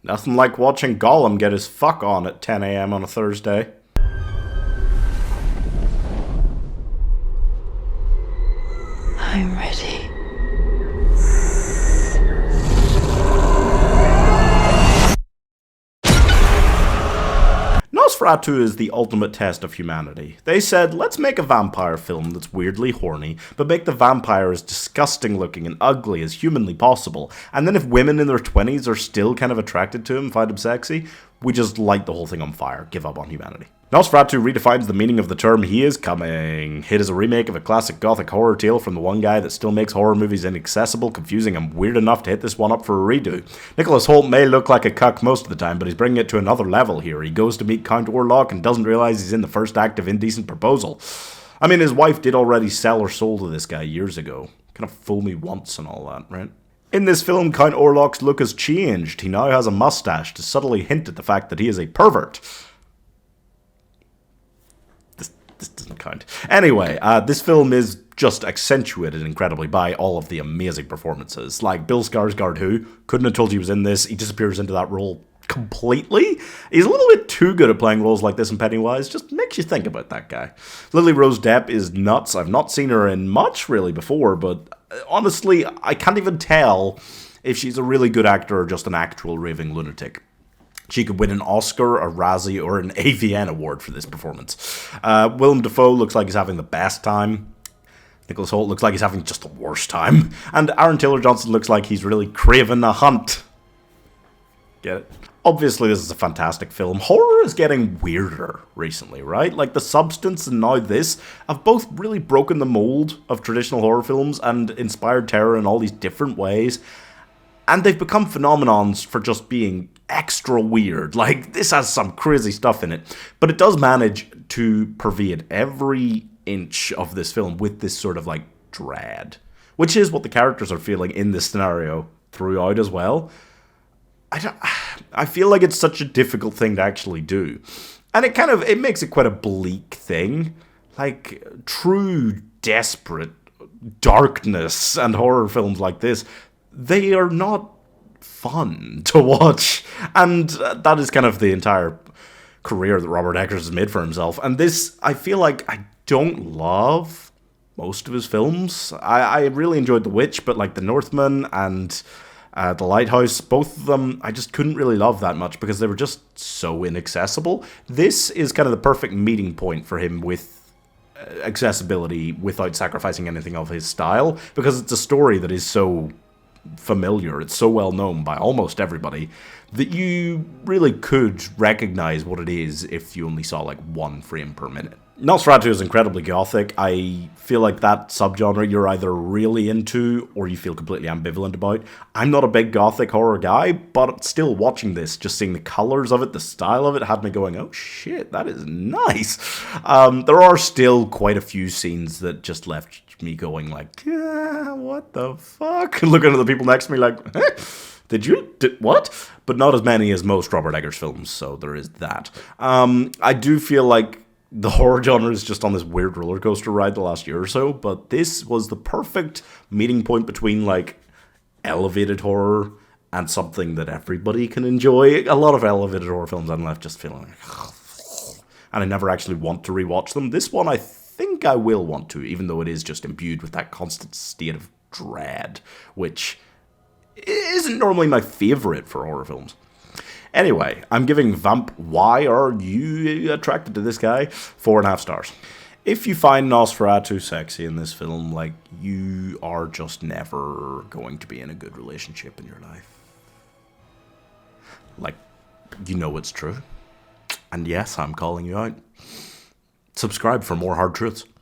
Nothing like watching Gollum get his fuck on at 10 AM on a Thursday. I'm ready. Nosferatu is the ultimate test of humanity. They said, let's make a vampire film that's weirdly horny, but make the vampire as disgusting looking and ugly as humanly possible. And then if women in their 20s are still kind of attracted to him, find him sexy, we just light the whole thing on fire, give up on humanity. Nosferatu redefines the meaning of the term "he is coming." It is a remake of a classic gothic horror tale from the one guy that still makes horror movies inaccessible, confusing, and weird enough to hit this one up for a redo. Nicholas Hoult may look like a cuck most of the time, but he's bringing it to another level here. He goes to meet Count Orlok and doesn't realize he's in the first act of Indecent Proposal. I mean, his wife did already sell her soul to this guy years ago. Kind of fool me once and all that, right? In this film, Count Orlok's look has changed. He now has a mustache to subtly hint at the fact that he is a pervert. This doesn't count. Anyway, this film is just accentuated incredibly by all of the amazing performances. Like Bill Skarsgård, who couldn't have told you he was in this. He disappears into that role completely. He's a little bit too good at playing roles like this in Pennywise. Just makes you think about that guy. Lilyrosedepp is nuts. I've not seen her in much really before, but honestly, I can't even tell if she's a really good actor or just an actual raving lunatic. She could win an Oscar, a Razzie, or an AVN award for this performance. Willem Dafoe looks like he's having the best time. Nicholas Hoult looks like he's having just the worst time. And Aaron Taylor Johnson looks like he's really craving a hunt. Get it? Obviously, this is a fantastic film. Horror is getting weirder recently, right? Like, The Substance and now this have both really broken the mold of traditional horror films and inspired terror in all these different ways. And they've become phenomenons for just being extra weird. Like, this has some crazy stuff in it. But it does manage to pervade every inch of this film with this sort of, like, dread. Which is what the characters are feeling in this scenario throughout as well. I feel like it's such a difficult thing to actually do. And it makes it quite a bleak thing. Like, true, desperate darkness and horror films like this, they are not fun to watch. And that is kind of the entire career that Robert Eggers has made for himself. And this, I feel like I don't love most of his films. I really enjoyed The Witch, but like The Northman and The Lighthouse, both of them, I just couldn't really love that much because they were just so inaccessible. This is kind of the perfect meeting point for him with accessibility without sacrificing anything of his style, because it's a story that is so familiar, it's so well known by almost everybody, that you really could recognize what it is if you only saw like one frame per minute. Nosferatu is incredibly gothic. I feel like that subgenre you're either really into or you feel completely ambivalent about. I'm not a big gothic horror guy, but still watching this, just seeing the colors of it, the style of it, had me going, oh shit, that is nice. There are still quite a few scenes that just left me going like, yeah, what the fuck? Looking at the people next to me like, Did what? But not as many as most Robert Eggers films, so there is that. I do feel like the horror genre is just on this weird roller coaster ride the last year or so, but this was the perfect meeting point between like elevated horror and something that everybody can enjoy. A lot of elevated horror films I'm left just feeling like, and I never actually want to rewatch them. This one I think I will want to, even though it is just imbued with that constant state of dread, which isn't normally my favorite for horror films. Anyway, I'm giving Vamp Why Are You Attracted to This Guy 4.5 stars. If you find Nosferatu sexy in this film, like, you are just never going to be in a good relationship in your life. Like, you know it's true. And yes, I'm calling you out. Subscribe for more hard truths.